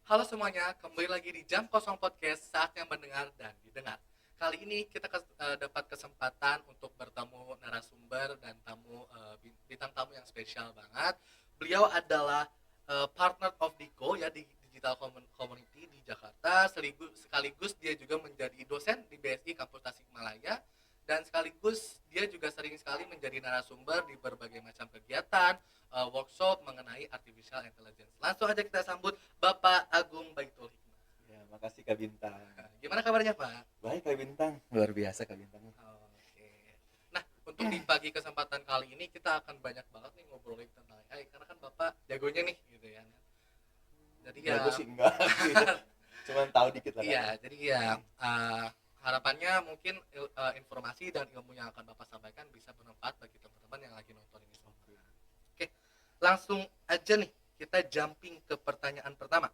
Halo semuanya, kembali lagi di Jam Kosong Podcast, saatnya mendengar dan didengar. Kali ini kita dapat kesempatan untuk bertemu narasumber dan bintang tamu yang spesial banget. Beliau adalah partner of Diko ya di Digital Community di Jakarta. Sekaligus dia juga menjadi dosen di BSI Kampus Tasikmalaya dan sekaligus dia juga sering sekali menjadi narasumber di berbagai macam kegiatan, workshop mengenai artificial intelligence. Langsung aja kita sambut Bapak Agung Baitul Hikmah. Ya, makasih Kak Bintang. Gimana kabarnya Pak? Baik Kak Bintang, luar biasa Kak Bintang. Oke. Nah, untuk di pagi kesempatan kali ini kita akan banyak banget nih ngobrolin tentang AI karena kan Bapak jagonya nih gitu ya. Jadi ya Jago sih enggak sih. Cuman tahu dikit lah. iya, jadi ya harapannya mungkin informasi dan ilmu yang akan Bapak sampaikan bisa bermanfaat bagi teman-teman yang lagi nonton ini semua. Oke, langsung aja nih kita jumping ke pertanyaan pertama.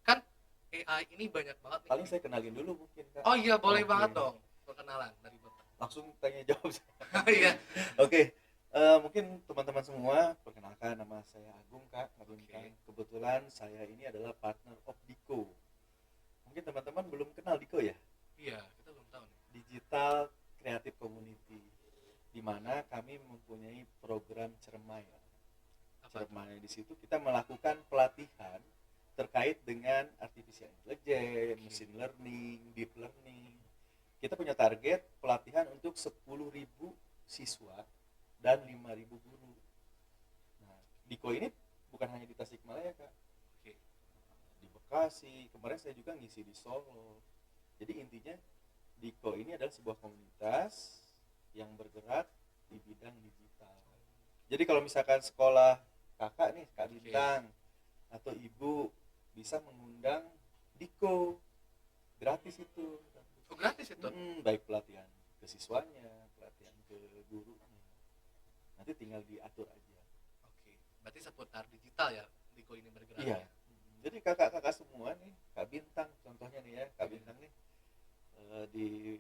Kan AI ini banyak banget nih. Paling saya kenalin dulu mungkin Kak. Oh iya, boleh banget dong perkenalan dari Bapak. Langsung tanya jawab. Iya. Oke. Mungkin teman-teman semua, perkenalkan nama saya Agung Kak Bintang. Kebetulan saya ini adalah partner of Diko. Mungkin teman-teman belum kenal Diko ya? Iya, kita belum tahu nih. Digital Creative Community, di mana kami mempunyai program Cermai. Cermai di situ kita melakukan pelatihan terkait dengan artificial intelligence, machine learning, deep learning. Kita punya target pelatihan untuk 10.000 siswa dan 5.000 guru. Nah, Diko ini bukan hanya di Tasikmalaya Kak. Di Bekasi, kemarin saya juga ngisi di Solo. Jadi intinya Diko ini adalah sebuah komunitas yang bergerak di bidang digital. Jadi kalau misalkan sekolah kakak nih, Kak Bintang atau ibu bisa mengundang Diko, gratis itu. Oh, gratis itu? Baik pelatihan ke siswanya, pelatihan ke gurunya. Nanti tinggal diatur aja. Oke, berarti seputar digital ya Diko ini bergerak. Iya. Jadi kakak-kakak semua nih, Kak Bintang contohnya nih ya, Kak Bintang nih di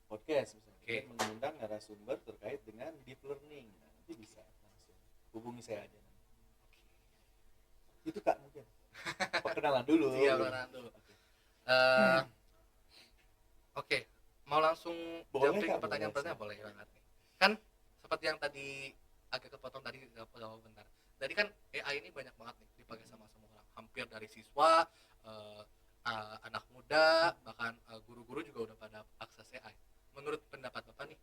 podcast misalnya mengundang narasumber terkait dengan deep learning. Nah, nanti bisa langsung hubungi saya aja. Itu Kak mungkin perkenalan dulu. Iya, perkenalan dulu. Oke, mau langsung jumping ke pertanyaan boleh banget nih. Kan seperti yang tadi agak kepotong tadi bentar. Jadi kan AI ini banyak banget nih dipakai sama semua orang. Hampir dari siswa, anak muda, bahkan guru-guru juga udah pada akses AI. Menurut pendapat Bapak nih,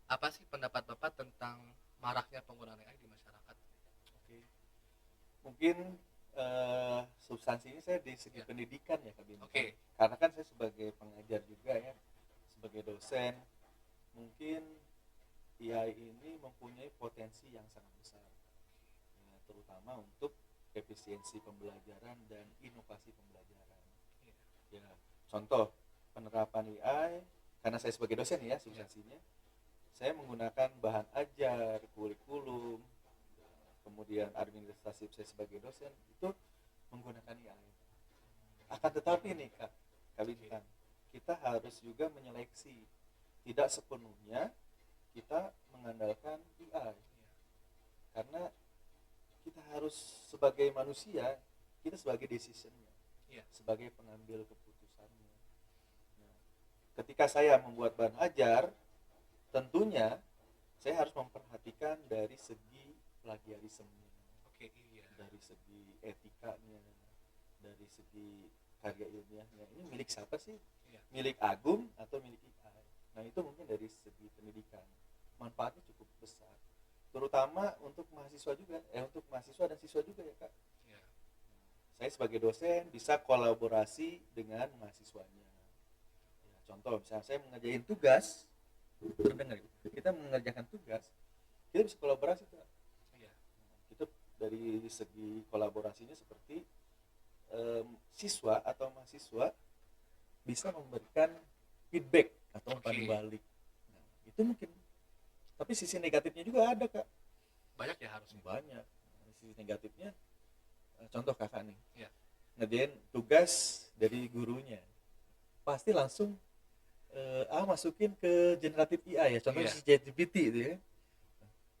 apa sih pendapat Bapak tentang maraknya penggunaan AI di masyarakat? Oke. Mungkin substansi ini saya di segi pendidikan ya Kak Bintang. Karena kan saya sebagai pengajar juga ya, sebagai dosen, mungkin AI ini mempunyai potensi yang sangat besar ya, terutama untuk efisiensi pembelajaran dan inovasi pembelajaran ya. Contoh penerapan AI, karena saya sebagai dosen ya substansinya, saya menggunakan bahan ajar, kurikulum, kemudian administrasi saya sebagai dosen itu menggunakan AI. Akan tetapi nih Kak Bintang, kita harus juga menyeleksi, tidak sepenuhnya kita mengandalkan AI, karena kita harus sebagai manusia, kita sebagai decisionnya, sebagai pengambil keputusannya. Nah, ketika saya membuat bahan ajar, tentunya saya harus memperhatikan dari segi plagiarismenya, dari segi etikanya, dari segi karya ilmiahnya. Ini milik siapa sih? Milik Agung atau milik AI? Nah itu mungkin dari segi pendidikan manfaatnya cukup besar, terutama untuk mahasiswa juga, untuk mahasiswa dan siswa juga ya Kak. Saya sebagai dosen bisa kolaborasi dengan mahasiswanya. Ya, contoh misalnya saya mengerjain tugas, terdengar kita mengerjakan tugas, kita bisa kolaborasi Kak. Kita dari segi kolaborasinya seperti siswa atau mahasiswa bisa memberikan feedback atau umpan balik. Nah, itu mungkin. Tapi sisi negatifnya juga ada Kak. Banyak ya harusnya. Banyak. Sisi negatifnya, contoh kakak nih, ngerjain tugas dari gurunya, pasti langsung masukin ke generatif AI ya, contoh si ChatGPT itu ya.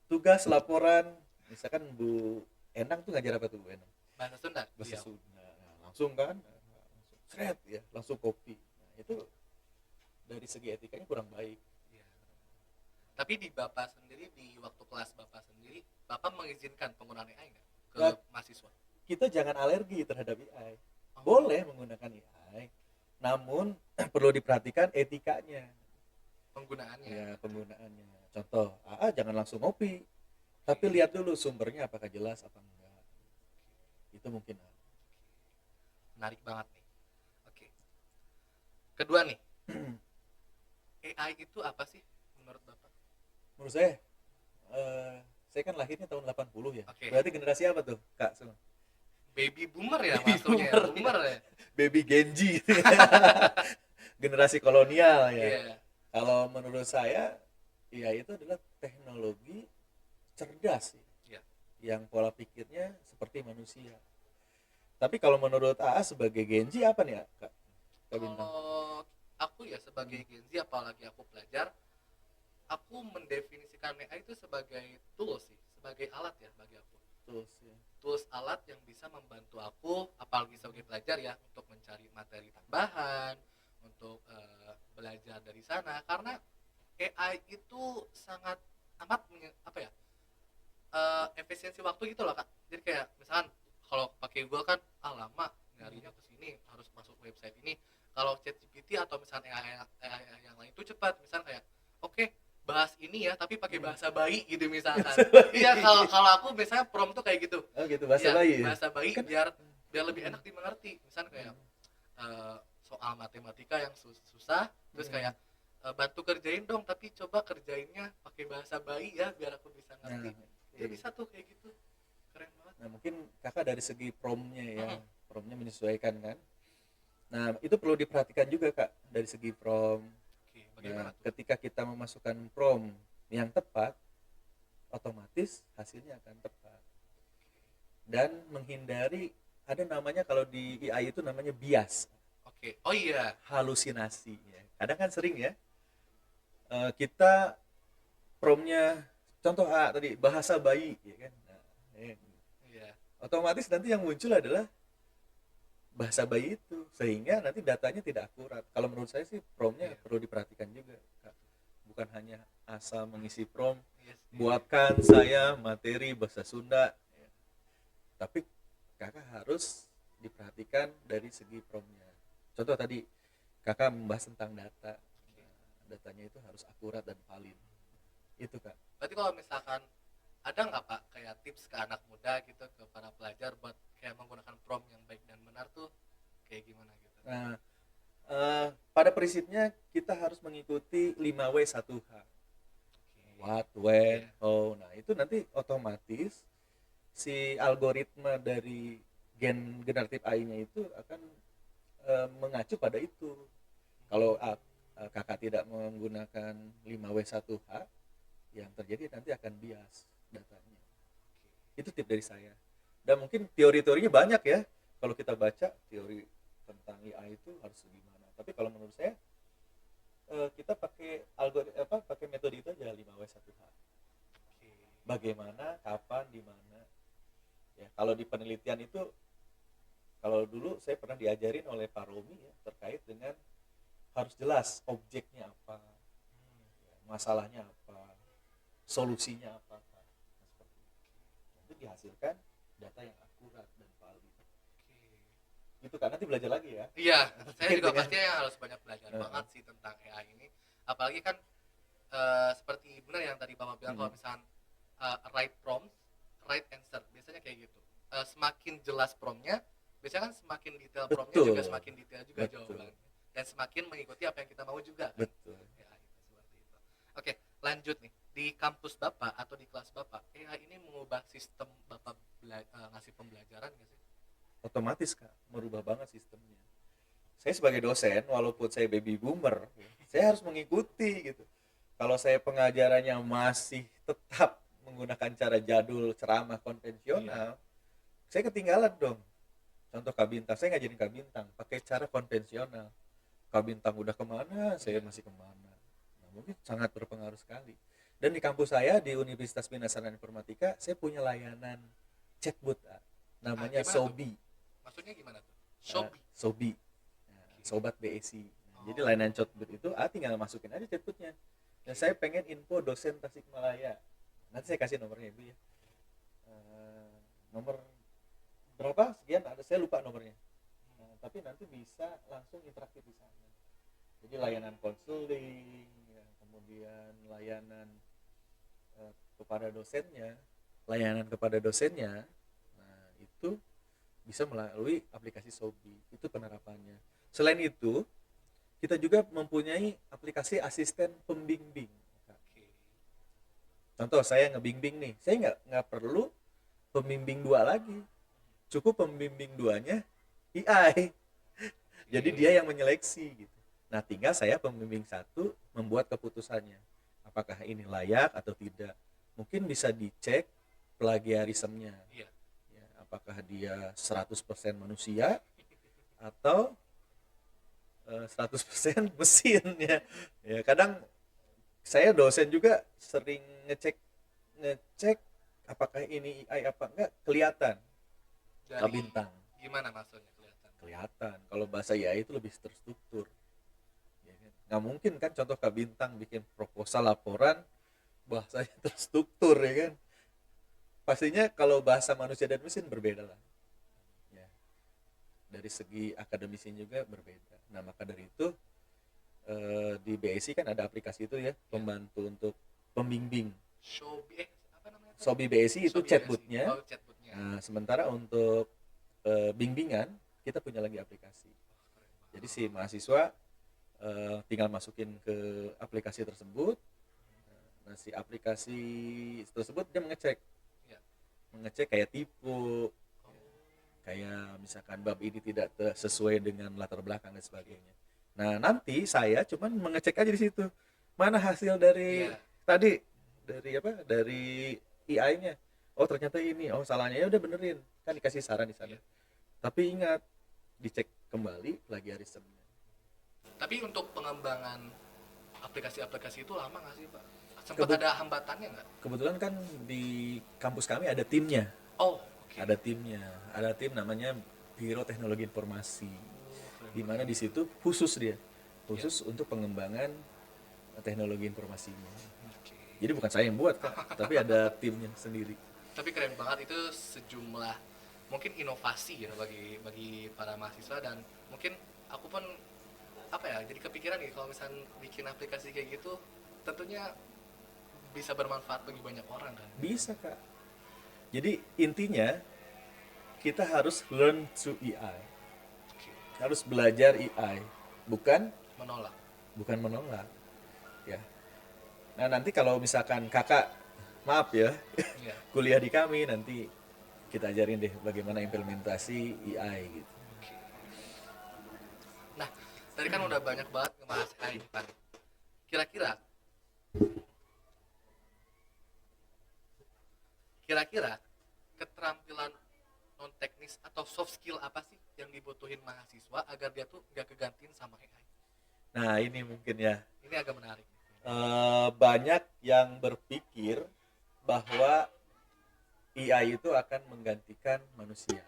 Tugas laporan, misalkan Bu Enang tuh ngajar apa tuh Bu Enang? Bahasa Sunda. Bahasa Sunda. langsung kan, langsung seret ya, langsung copy. Nah, itu dari segi etikanya kurang baik. Iya. Tapi di Bapak sendiri, di waktu kelas Bapak sendiri, Bapak mengizinkan penggunaan AI nggak ke Nah, mahasiswa? kita jangan alergi terhadap AI. Oh, Boleh menggunakan AI, namun perlu diperhatikan etikanya. penggunaannya. Ya, penggunaannya. Contoh, jangan langsung copy, tapi Oke. lihat dulu sumbernya apakah jelas apa enggak. Itu mungkin. Menarik banget nih. Oke. Kedua nih, AI itu apa sih menurut Bapak? Menurut saya kan lahirnya tahun 80 ya. Oke. Berarti generasi apa tuh, Kak? Baby boomer ya Baby masuknya ya, boomer, boomer ya. Baby Genji gitu ya. Generasi kolonial ya. Iya. Kalau menurut saya, ya itu adalah teknologi cerdas ya, Iya. yang pola pikirnya seperti manusia. Tapi kalau menurut AA sebagai Genji apa nih, Kak? Kak Bintang? Kalau aku ya sebagai Gen Z, apalagi aku pelajar, aku mendefinisikan AI itu sebagai tools sih, sebagai alat ya bagi aku. Terus ya. Tools alat yang bisa membantu aku, apalagi sebagai pelajar ya, untuk mencari materi tambahan, untuk belajar dari sana. Karena AI itu sangat amat apa ya, efisiensi waktu gitu loh Kak. Jadi kayak misalkan kalau pakai Google kan lama nyarinya ke sini, harus masuk website ini. Kalau ChatGPT atau misalnya AI yang lain itu cepat. Misalnya kayak oke, bahas ini ya tapi pakai bahasa bayi gitu misalkan. Iya, kalau aku biasanya prompt tuh kayak gitu. Oh gitu, bahasa Iya, bayi ya? bahasa bayi Kan, biar lebih enak dimengerti. Misalnya kayak soal matematika yang susah, terus kayak bantu kerjain dong, tapi coba kerjainnya pakai bahasa bayi ya biar aku bisa ngerti. Dia bisa tuh kayak gitu, keren banget. Nah mungkin kakak dari segi promnya ya, promnya menyesuaikan kan. Nah itu perlu diperhatikan juga kak dari segi prom. Oke, bagaimana Nah tuh? ketika kita memasukkan prom yang tepat, otomatis hasilnya akan tepat. Dan menghindari, ada namanya kalau di AI itu namanya bias, Oke, oh iya. halusinasi ya. Kadang kan sering ya, kita promnya, contoh tadi bahasa bayi ya kan. Nah, Iya. otomatis nanti yang muncul adalah bahasa bayi itu, sehingga nanti datanya tidak akurat. Kalau menurut saya sih promnya Iya. perlu diperhatikan juga Kak. Bukan hanya asal mengisi prom, Iya sih. buatkan saya materi bahasa Sunda ya. Tapi kakak harus diperhatikan dari segi promnya. Contoh tadi kakak membahas tentang data. Oke. Nah, datanya itu harus akurat dan valid. Itu kak. Berarti kalau misalkan ada nggak Pak kayak tips ke anak muda gitu, ke para pelajar buat kayak menggunakan prompt yang baik dan benar tuh kayak gimana gitu? Nah, pada prinsipnya kita harus mengikuti 5W1H. What, when, Iya. how. Nah itu nanti otomatis si algoritma dari generatif AI-nya itu akan mengacu pada itu. Kalau kakak tidak menggunakan 5W1H, yang terjadi nanti akan bias datanya. Itu tip dari saya. Dan mungkin teori-teorinya banyak ya. Kalau kita baca teori tentang AI itu harus gimana. Tapi kalau menurut saya kita pakai pakai metode itu aja 5W1H. Bagaimana, kapan, di mana. Ya, kalau di penelitian itu, kalau dulu saya pernah diajarin oleh Pak Romi ya, terkait dengan harus jelas objeknya apa, masalahnya apa, solusinya apa. Nah, seperti itu. Nanti dihasilkan data yang akurat dan valid. Gitu kan, nanti belajar lagi ya. Iya, saya juga Dengan- pastinya harus banyak belajar banget sih tentang AI ini. Apalagi kan seperti benar yang tadi Bapak bilang, kalau misalkan right prompt, right answer, biasanya kayak gitu. Semakin jelas promptnya, biasanya kan semakin detail promptnya Betul. juga semakin detail juga Betul. jawabannya. Dan semakin mengikuti apa yang kita mau juga. Betul. AI itu seperti itu. Oke, lanjut nih. Di kampus Bapak atau di kelas Bapak, AI ini mengubah sistem Bapak ngasih pembelajaran nggak sih? Otomatis kak, merubah banget sistemnya. Saya sebagai dosen, walaupun saya baby boomer, saya harus mengikuti gitu. Kalau saya pengajarannya masih tetap menggunakan cara jadul, ceramah konvensional, saya ketinggalan dong. Contoh Kak Bintang, saya ngajarin Kak Bintang pakai cara konvensional. Kak Bintang udah kemana, saya masih kemana. Nah, mungkin sangat berpengaruh sekali. Dan di kampus saya, di Universitas Bina Sarana Informatika, saya punya layanan chatbot, namanya Gimana tuh? Sobi. Maksudnya gimana tuh? Sobi. Nah, sobat BSI. Jadi layanan chatbot itu tinggal masukin aja chatbotnya. Dan saya pengen info dosen Tasikmalaya. Nanti saya kasih nomornya Ibu ya. Nomor berapa sekian ada, saya lupa nomornya. Tapi nanti bisa langsung interaktif di sana. Jadi layanan konseling, ya, kemudian layanan kepada dosennya, nah itu bisa melalui aplikasi Sobi. Itu penerapannya. Selain itu, kita juga mempunyai aplikasi asisten pembimbing. Contoh saya ngebimbing nih, saya nggak perlu pembimbing 2 lagi, cukup pembimbing 2-nya AI. Jadi dia yang menyeleksi gitu. Nah tinggal saya pembimbing 1 membuat keputusannya, apakah ini layak atau tidak. Mungkin bisa dicek plagiarismenya, ya, apakah dia 100% manusia atau 100% mesin ya. Ya kadang saya dosen juga sering ngecek apakah ini AI apa enggak, kelihatan Dari bintang. Gimana maksudnya Kelihatan kalau bahasa AI itu lebih terstruktur ya kan? Nggak mungkin kan contoh Kak Bintang bikin proposal laporan bahasanya terstruktur ya kan, pastinya kalau bahasa manusia dan mesin berbeda lah ya. Dari segi akademisinya juga berbeda. Nah maka dari itu di BSI kan ada aplikasi itu ya, pembantu untuk pembimbing. Sobi BSI itu chatbotnya. Nah, sementara untuk bimbingan kita punya lagi aplikasi. Jadi si mahasiswa tinggal masukin ke aplikasi tersebut. Nah si aplikasi tersebut dia mengecek kayak tipe, kayak misalkan bab ini tidak sesuai dengan latar belakang dan sebagainya. Nah nanti saya cuman mengecek aja di situ mana hasil dari tadi, dari AI-nya. Oh ternyata ini, oh salahnya, ya udah benerin, kan dikasih saran di sana. Tapi ingat dicek kembali plagiarismenya. Tapi untuk pengembangan aplikasi-aplikasi itu lama nggak sih Pak? Sempat ada hambatannya nggak? Kebetulan kan di kampus kami ada timnya. Ada timnya, ada tim namanya Biro Teknologi Informasi, di mana di situ khusus untuk pengembangan teknologi informasinya. Jadi bukan saya yang buat Kak, tapi ada timnya sendiri. Tapi keren banget, itu sejumlah mungkin inovasi ya bagi para mahasiswa, dan mungkin aku pun jadi kepikiran nih kalau misalnya bikin aplikasi kayak gitu tentunya bisa bermanfaat bagi banyak orang kan. Bisa Kak. Jadi intinya kita harus learn through AI. Harus belajar AI, bukan menolak. Ya. Nah, nanti kalau misalkan Kakak maaf ya, kuliah di kami, nanti kita ajarin deh bagaimana implementasi AI gitu. Nah, tadi kan udah banyak banget ngebahas AI kan. Kira-kira keterampilan non teknis atau soft skill apa sih yang dibutuhin mahasiswa agar dia tuh nggak kegantiin sama AI? Nah ini mungkin ya, ini agak menarik. Banyak yang berpikir bahwa AI itu akan menggantikan manusia.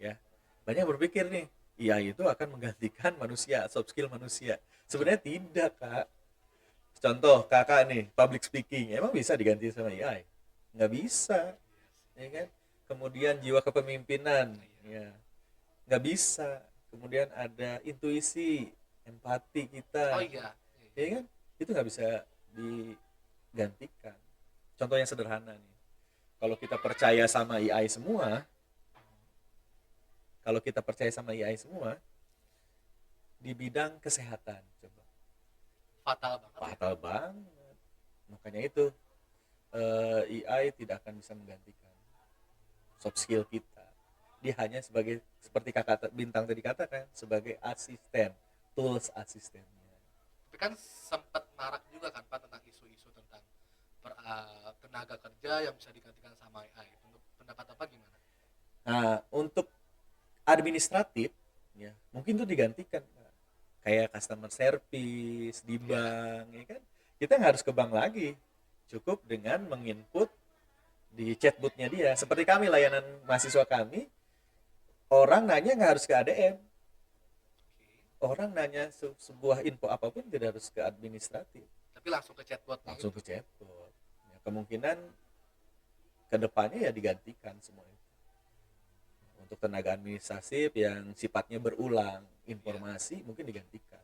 Ya, banyak berpikir nih AI itu akan menggantikan manusia, soft skill manusia. Sebenarnya tidak Kak. Contoh Kakak nih, public speaking, emang bisa diganti sama AI? Nggak bisa, ya kan? Kemudian jiwa kepemimpinan, ya nggak bisa. Kemudian ada intuisi, empati kita, ya kan? Itu nggak bisa digantikan. Contoh yang sederhana nih, kalau kita percaya sama AI semua, di bidang kesehatan, coba fatal banget. Makanya itu AI tidak akan bisa menggantikan soft skill kita. Dia hanya seperti Kakak Bintang tadi katakan, sebagai asisten, tools asistennya. Tapi kan sempat marak juga kan Pak tentang isu-isu tentang tenaga kerja yang bisa digantikan sama AI. Untuk pendapat apa gimana? Nah, untuk administratif ya mungkin itu digantikan kayak customer service di bank, ya kan? Kita nggak harus ke bank lagi, cukup dengan menginput di chatbotnya dia. Seperti kami, layanan mahasiswa kami orang nanya nggak harus ke ADM, Oke. orang nanya sebuah info apapun tidak harus ke administratif, Tapi langsung ke chatbotnya langsung itu. ke chatbot. Ya, kemungkinan kedepannya ya digantikan semua itu untuk tenaga administratif yang sifatnya berulang Iya. informasi mungkin digantikan.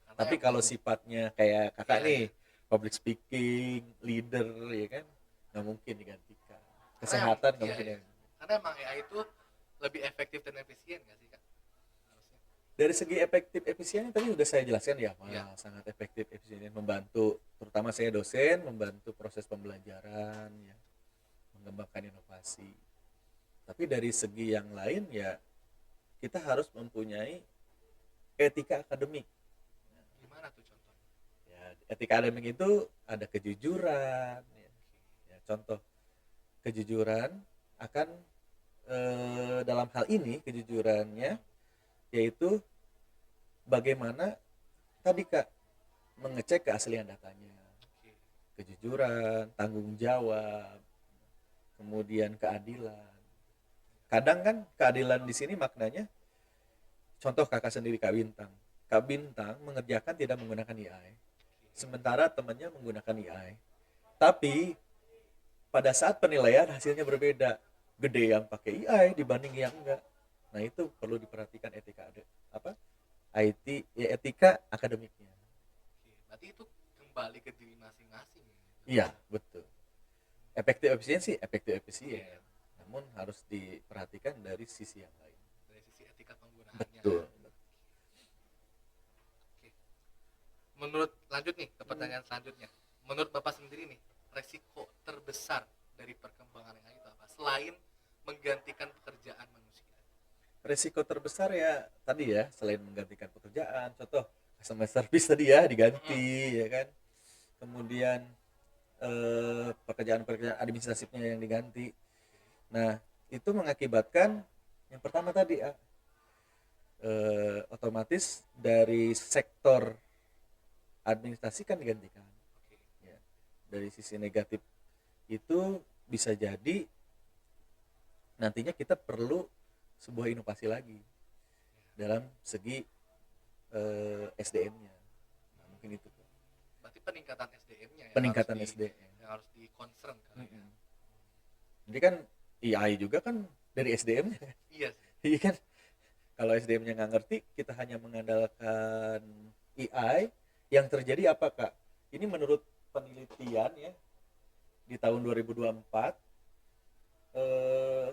Karena Tapi emang kalau sifatnya kayak kakak iya nih, iya. public speaking, leader, ya kan, nggak mungkin digantikan. Karena yang Kesehatan nggak iya mungkin iya. ya. Karena emang AI itu lebih efektif dan efisien nggak sih kak? Harusnya. Dari segi efektif efisiennya tadi udah saya jelaskan ya, Iya. wah, sangat efektif efisien, membantu, terutama saya dosen, membantu proses pembelajaran, ya, mengembangkan inovasi. Tapi dari segi yang lain ya kita harus mempunyai etika akademik. Gimana tuh contohnya? Ya, etika akademik itu ada kejujuran. Ya. Ya, contoh kejujuran akan dalam hal ini kejujurannya yaitu bagaimana tadi kak mengecek keaslian datanya, Oke. kejujuran, tanggung jawab, kemudian keadilan. Kadang kan keadilan di sini maknanya, contoh kakak sendiri Kak Bintang. Kak Bintang mengerjakan tidak menggunakan AI, sementara temannya menggunakan AI. Tapi pada saat penilaian hasilnya berbeda, gede yang pakai AI dibanding yang enggak. Nah itu perlu diperhatikan etika apa IT ya, etika akademiknya. Oke. Berarti itu kembali ke diri masing-masing ya. Iya betul. Efektif efisiensi efektif Iya. efisien, namun harus diperhatikan dari sisi yang lain. Dari sisi etika penggunaannya Betul. ya. Oke. Menurut lanjut nih ke Hmm. pertanyaan selanjutnya. Menurut Bapak sendiri nih, resiko terbesar dari perkembangan AI itu apa? Selain menggantikan pekerjaan manusia. Resiko terbesar ya tadi ya, selain menggantikan pekerjaan, contoh customer service tadi ya Mm-mm. diganti ya kan, kemudian pekerjaan-pekerjaan administratifnya yang diganti. Nah itu mengakibatkan yang pertama tadi ya, otomatis dari sektor administrasi kan digantikan Oke. ya. Dari sisi negatif itu bisa jadi nantinya kita perlu sebuah inovasi lagi dalam segi SDM-nya. Nah, mungkin itu Berarti peningkatan SDM-nya peningkatan SDM. yang harus di concern kali ya. Mm-mm. Jadi kan AI juga kan dari SDM-nya. Iya sih. Iya kan, kalau SDM-nya nggak ngerti, kita hanya mengandalkan AI, yang terjadi apa kak? Ini menurut penelitian ya di tahun 2024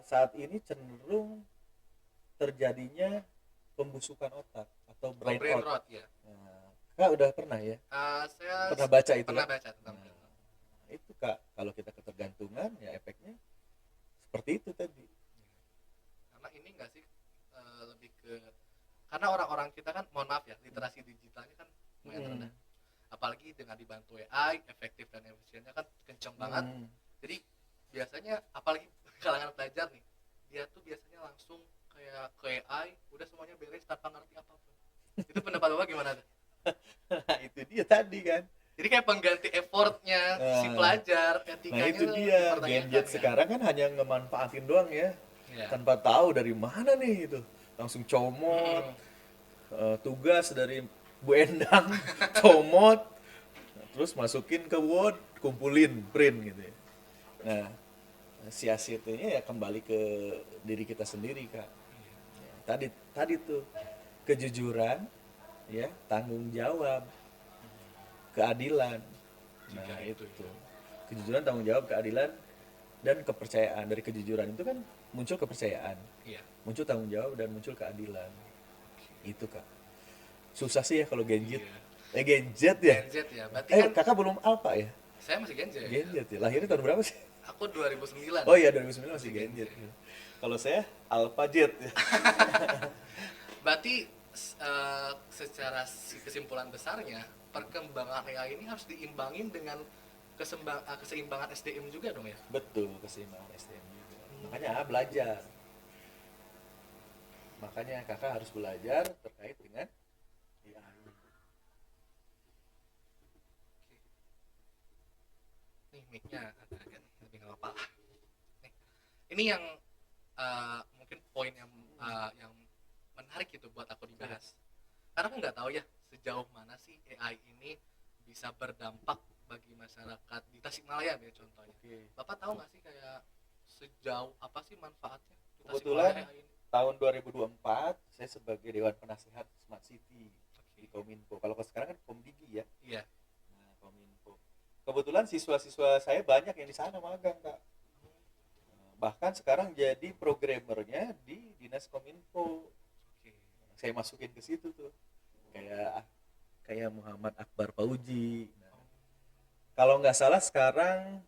saat ini cenderung terjadinya pembusukan otak atau Oh, brain brain rot. rot ya. Nah, kak udah pernah ya? Saya Pernah baca itu pernah kan? baca tentang brain rot. Nah, itu kak, kalau kita ketergantungan ya efeknya seperti itu tadi. Karena ini enggak sih lebih ke karena orang-orang kita kan mohon maaf ya, literasi digitalnya kan lumayan rendah. Apalagi dengan dibantu AI, efektif dan efisiennya kan kenceng banget. Jadi biasanya apalagi kalangan pelajar nih, dia tuh biasanya langsung kayak ke AI, udah semuanya beres tanpa ngerti apapun. Itu pendapat Bapak gimana tuh? Nah itu dia tadi kan. Jadi kayak pengganti effortnya si Nah, pelajar, nah etikanya itu tuh dia, dipertanyakan gadget kan. sekarang kan hanya ngemanfaatin doang ya, Iya. tanpa tahu dari mana nih itu, langsung comot. Hmm. Tugas dari Bu Endang comot, terus masukin ke Word, kumpulin, print gitu ya. Nah si hasilnya ya kembali ke diri kita sendiri kak. Ya, tadi tuh kejujuran, ya, tanggung jawab, keadilan. Jika Nah itu itu ya. kejujuran, tanggung jawab, keadilan, dan kepercayaan. Dari kejujuran itu kan muncul kepercayaan, Iya. muncul tanggung jawab, dan muncul keadilan. Itu kak, susah sih ya kalau Genjit. Iya. Genjet ya. Gen Z ya. Berarti kan Kakak belum apa ya? saya masih Gen Z ya. Genjet ya, lahirnya tahun berapa sih? Aku 2009. Oh iya 2009 masih Masih Gen Z. Genjet ya. Kalau saya Alpha Jet ya. Berarti secara kesimpulan besarnya perkembangan AI ini harus diimbangin dengan keseimbangan SDM juga dong ya. Betul, keseimbangan SDM juga. Makanya belajar. Makanya kakak harus belajar terkait dengan AI. Nih mic-nya agak-agak nih, tapi nggak apa-apa. Nih, ini yang mungkin poin yang yang menarik gitu buat aku dibahas. Karena aku nggak tahu ya sejauh mana sih AI ini bisa berdampak bagi masyarakat di Tasikmalaya ya contohnya. Bapak tahu nggak sih kayak sejauh apa sih manfaatnya di Kebetulan Tasikmalaya AI ini? tahun 2024 saya sebagai Dewan Penasehat Smart City di Kominfo. Kalau sekarang kan Komdigi ya. Iya. Nah, Kominfo. Kebetulan siswa-siswa saya banyak yang di sana magang, Kak. Bahkan sekarang jadi programmernya di Dinas Kominfo. Saya masukin ke situ tuh. Kayak Muhammad Akbar Fauji. Nah, kalau nggak salah sekarang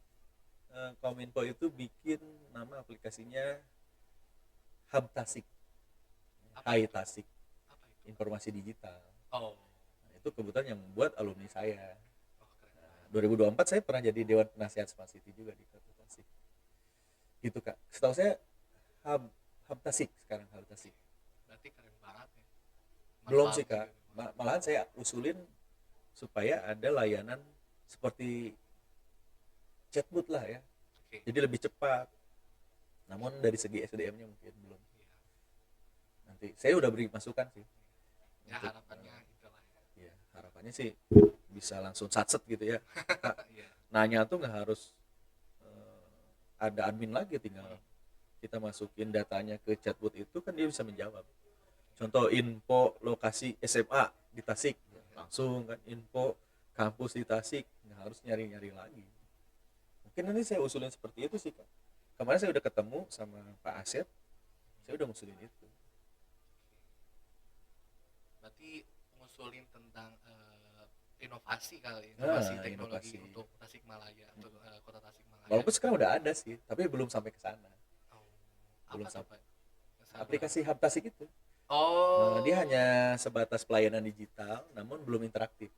Kominfo itu bikin nama aplikasinya Hub Tasik, Hai Tasik, informasi digital. Nah, itu kebetulan yang membuat alumni saya. 2024 saya pernah jadi Dewan Penasehat Smart City juga di Kota Tasik. Gitu Kak. Setahu saya Hub Tasik sekarang, Hub Tasik. Berarti keren banget ya. Belum sih Kak. Malahan saya usulin supaya ada layanan seperti chatbot lah ya. Jadi lebih cepat. Namun dari segi SDM-nya mungkin belum. Nanti saya udah beri masukan sih. Ya harapannya itulah. Ya, harapannya sih bisa langsung satset gitu ya. Nanya tuh nggak harus ada admin lagi, tinggal kita masukin datanya ke chatbot itu kan dia bisa menjawab. Contoh info lokasi SMA di Tasik, langsung kan info kampus di Tasik, nggak harus nyari-nyari lagi. Mungkin nanti saya usulin seperti itu sih Kak. Kemarin saya udah ketemu sama Pak Asep, saya udah ngusulin itu. Berarti ngusulin tentang inovasi kali, inovasi teknologi inovasi untuk Tasikmalaya, untuk kota Tasikmalaya. Walaupun sekarang udah ada sih, tapi belum sampai ke sana. Belum sampai. Aplikasi Hub Tasik itu. Dia hanya sebatas pelayanan digital, namun belum interaktif.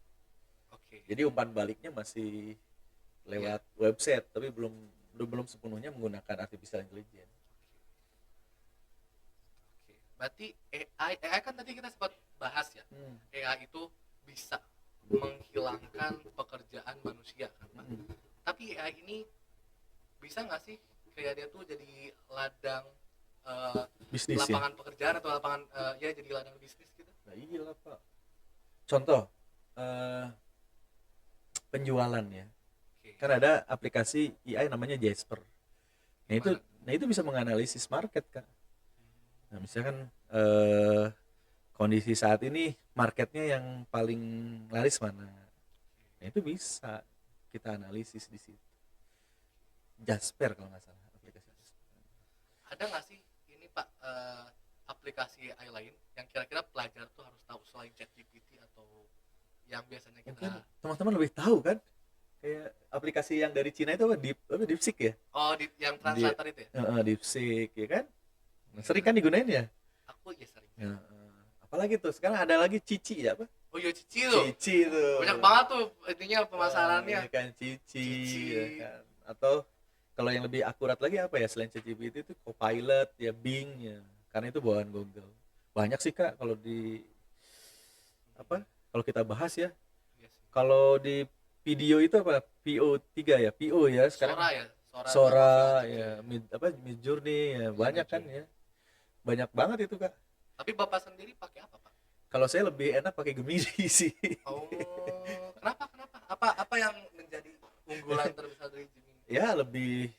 Jadi umpan baliknya masih lewat website, tapi belum sepenuhnya menggunakan artificial intelligence. Berarti AI kan tadi kita sempat bahas ya. AI itu bisa menghilangkan pekerjaan manusia kan Pak. Tapi AI ini bisa nggak sih kayak dia tuh jadi ladang bisnis, lapangan pekerjaan atau lapangan jadi ladang bisnis gitu? Nah iya lah Pak. Contoh penjualan ya. Kan ada aplikasi AI namanya Jasper. Nah itu bisa menganalisis market Kak. Nah misalkan kondisi saat ini marketnya yang paling laris mana. Nah itu bisa kita analisis di situ. Jasper kalau nggak salah aplikasi. Ada nggak sih ini Pak aplikasi AI lain yang kira-kira pelajar tuh harus tahu selain ChatGPT atau yang biasanya kita? Mungkin teman-teman lebih tahu kan? Kayak aplikasi yang dari Cina itu DeepSeek ya? Yang translator itu ya? DeepSeek ya kan? Sering kan digunain ya? Aku ya sering. Apalagi tuh sekarang ada lagi Cici ya apa? Oh iya Cici tuh. Banyak banget tuh intinya pemasarannya. Kan Cici. Ya kan? Atau kalau yang lebih akurat lagi apa ya selain ChatGPT itu Copilot ya, Bing ya. Karena itu bawaan Google. Banyak sih Kak kalau kalau kita bahas ya. Kalau di video itu apa? PO3 ya, PO ya sekarang. Sora ya, Midjourney ya, banyak kan ya. Banyak banget itu Kak. Tapi Bapak sendiri pakai apa Pak? Kalau saya lebih enak pakai Gemini sih. Kenapa? Apa yang menjadi unggulan terbesar dari Gemini? Ya lebih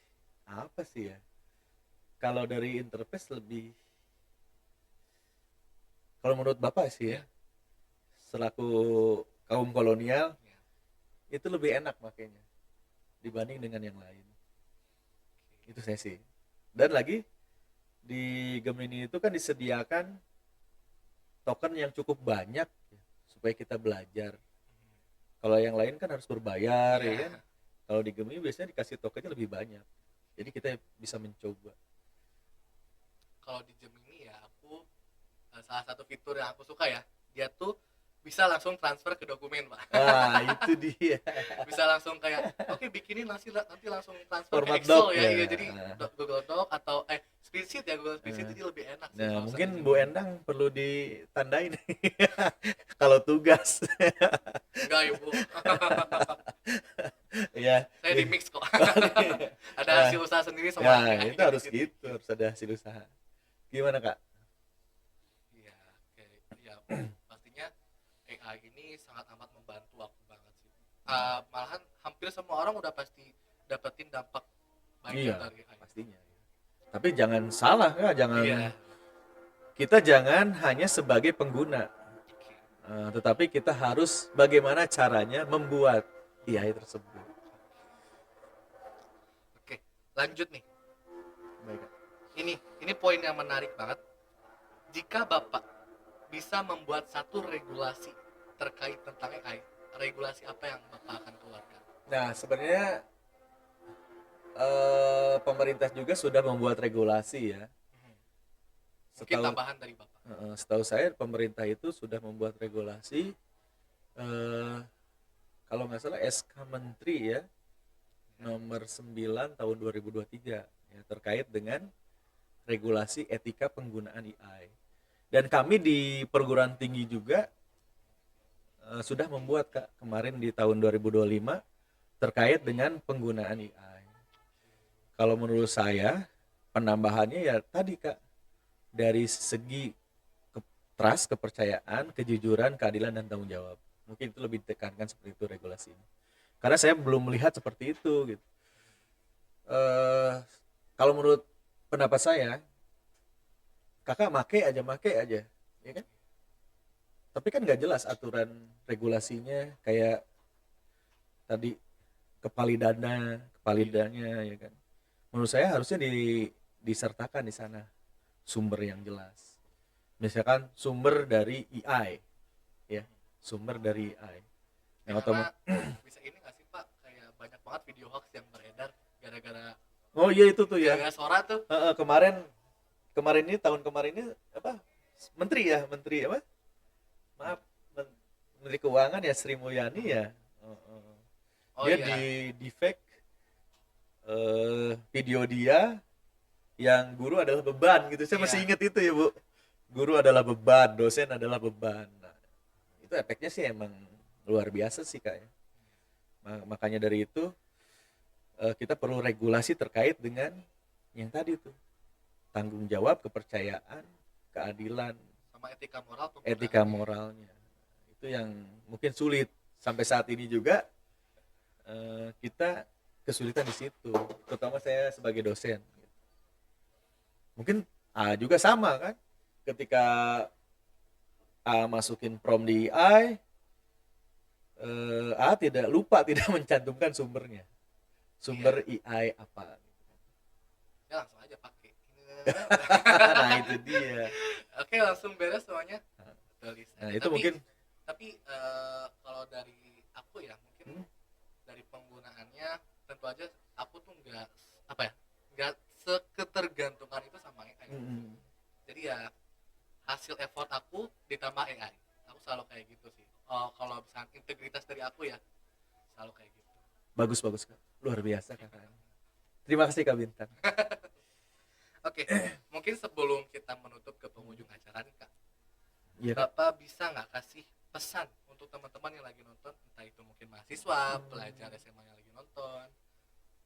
apa sih ya? Kalau dari interface lebih, kalau menurut Bapak sih ya, selaku kaum kolonial itu lebih enak makanya dibanding dengan yang lain. Itu saya sih. Dan lagi di Gemini itu kan disediakan token yang cukup banyak supaya kita belajar. Kalau yang lain kan harus berbayar ya kan. Kalau di Gemini biasanya dikasih tokennya lebih banyak. Jadi kita bisa mencoba. Kalau di Gemini ya aku salah satu fitur yang aku suka ya, dia tuh bisa langsung transfer ke dokumen Pak. Itu dia. Bisa langsung kayak oke bikinin nanti langsung transfer format ke Excel ya. Iya jadi Google Doc atau spreadsheet ya, Google Spreadsheet itu lebih enak sih. Nah mungkin Bu Endang perlu ditandain kalau tugas. Enggak ya Bu. Ya. Saya di mix kok. Ada hasil usaha sendiri sama. Ya itu harus gitu, harus ada hasil usaha. Gimana Kak? pastinya AI ini sangat amat membantu aku banget sih. Malahan hampir semua orang udah pasti dapetin dampak baiknya Iya, dari AI. pastinya. Tapi jangan salah ya, Iya. kita jangan hanya sebagai pengguna, Oke. tetapi kita harus bagaimana caranya membuat AI tersebut. Oke, lanjut nih. Baik. Ini poin yang menarik banget. Jika Bapak bisa membuat satu regulasi terkait tentang AI, regulasi apa yang Bapak akan keluarkan? Nah, sebenarnya pemerintah juga sudah membuat regulasi ya. Mungkin tambahan dari Bapak. Setahu saya pemerintah itu sudah membuat regulasi, kalau nggak salah SK Menteri ya, nomor 9 tahun 2023 ya, terkait dengan regulasi etika penggunaan AI. Dan kami di perguruan tinggi juga sudah membuat Kak kemarin di tahun 2025 terkait dengan penggunaan AI. Kalau menurut saya penambahannya ya tadi Kak, dari segi trust, kepercayaan, kejujuran, keadilan dan tanggung jawab. Mungkin itu lebih ditekankan seperti itu regulasi ini. Karena saya belum melihat seperti itu gitu. Kalau menurut pendapat saya, kakak make aja, ya kan? Tapi kan nggak jelas aturan regulasinya kayak tadi kepalidannya ya kan. Menurut saya harusnya disertakan di sana sumber yang jelas. Misalkan sumber dari AI, ya, sumber dari AI. Yang Karena bisa ini nggak sih Pak, kayak banyak banget video hoax yang beredar gara-gara oh iya itu tuh ya. gara-gara suara tuh. Kemarin ini tahun kemarin ini apa? Menteri apa? Maaf, Menteri Keuangan ya Sri Mulyani ya. Oh Dia iya. di fake video dia yang guru adalah beban gitu. Saya masih Iya. ingat itu ya Bu. Guru adalah beban, dosen adalah beban. Nah, itu efeknya sih emang luar biasa sih Kak ya. Makanya dari itu kita perlu regulasi terkait dengan yang tadi tuh, tanggung jawab, kepercayaan, keadilan, Sama etika moral etika penggunaannya. moralnya. Itu yang mungkin sulit sampai saat ini juga, kita kesulitan di situ, terutama saya sebagai dosen. Mungkin A juga sama kan, ketika A masukin prompt di AI, A tidak mencantumkan sumber AI apa. Ya langsung aja pakai. Nah itu dia. Oke, langsung beres semuanya. Tulis Nah aja. itu mungkin Tapi kalau dari aku ya mungkin dari penggunaannya tentu aja aku tuh nggak seketergantungan itu sama AI. Jadi ya hasil effort aku ditambah AI. Aku selalu kayak gitu sih. Kalau misalnya integritas dari aku ya selalu kayak gitu. bagus Kak, luar biasa kakak. Terima kasih Kak Bintang. Oke, mungkin sebelum kita menutup ke penghujung acara nih Kak, Iya, Bapak bisa nggak kasih pesan untuk teman-teman yang lagi nonton, entah itu mungkin mahasiswa, pelajar SMA yang lagi nonton.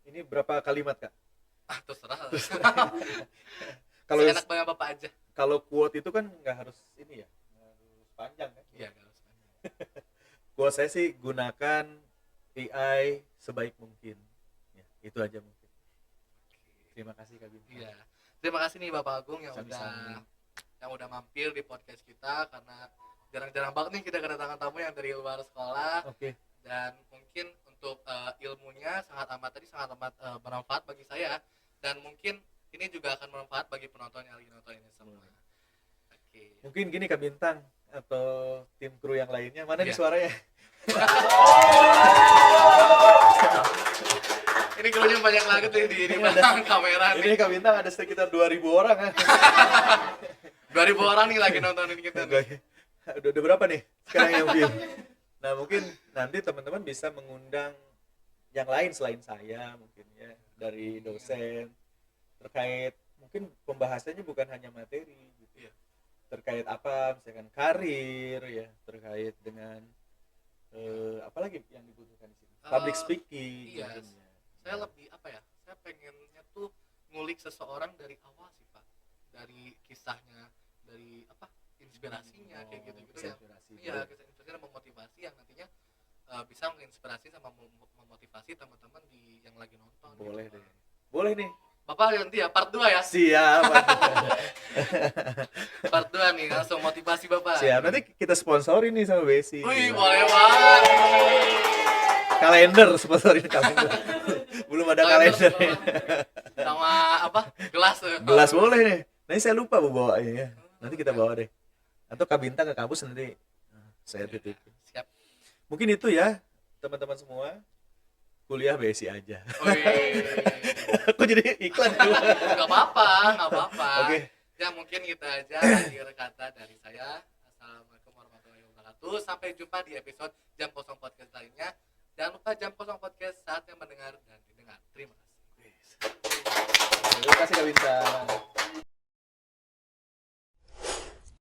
ini berapa kalimat Kak? Terserah. Kalau Seenak banget Bapak aja. kalau quote itu kan nggak harus ini ya, nggak harus panjang kan? Iya, nggak harus panjang. Quote saya sih gunakan AI sebaik mungkin. Ya, itu aja mungkin. Terima kasih Kak Bintang. Iya. Terima kasih nih Bapak Agung yang Sama-sama. udah mampir di podcast kita, karena jarang-jarang banget nih kita kedatangan tamu yang dari luar sekolah. Oke. Dan mungkin untuk ilmunya sangat amat bermanfaat bagi saya, dan mungkin ini juga akan bermanfaat bagi penonton yang lagi nonton ini semua. Oke. Mungkin gini Kak Bintang atau tim kru yang lainnya, mana nih Iya. suaranya? Ini krunya banyak banget nih di belakang kamera Ini nih. Kak Bintang ada sekitar 2.000 orang kan? 2.000 orang nih lagi nontonin kita nih. Udah berapa nih sekarang yang view? Nah mungkin nanti teman-teman bisa mengundang yang lain selain saya mungkin ya, dari dosen terkait mungkin pembahasannya bukan hanya materi gitu. Iya. Terkait apa misalkan karir ya, terkait dengan apalagi yang dibutuhkan di sini, public speaking. Iya. Mungkin, ya. Saya lebih saya pengennya tuh ngulik seseorang dari awal sih Pak, dari kisahnya, dari inspirasinya kayak gitu-gitu Bisa ya. inspirasi. Iya, kisah inspirasi dan memotivasi yang nantinya bisa menginspirasi sama memotivasi teman-teman yang lagi nonton. Boleh gitu. deh. Boleh nih. Bapak nanti ya part 2 ya. Siap. Part 2 nih langsung motivasi Bapak. Siap. Nanti kita sponsorin nih sama Besi. Wih, boleh banget. Kalender, sponsorin kalender. Belum ada kalender. Sama apa? Gelas. Gelas boleh nih. Nanti saya lupa bawanya ya. Nanti kita bawa deh. Atau Kak Bintang ke kampus nanti saya titipin. Siap. Mungkin itu ya teman-teman semua. Kuliah BSI aja. Aku jadi iklan dulu. Gak apa-apa. Oke. Ya mungkin kita aja akhir kata dari saya. Assalamualaikum warahmatullahi wabarakatuh. Sampai jumpa di episode Jam Kosong Podcast lainnya. Jangan lupa Jam Kosong Podcast saatnya mendengar dan didengar. Terima kasih. Terima kasih Kak Bintang.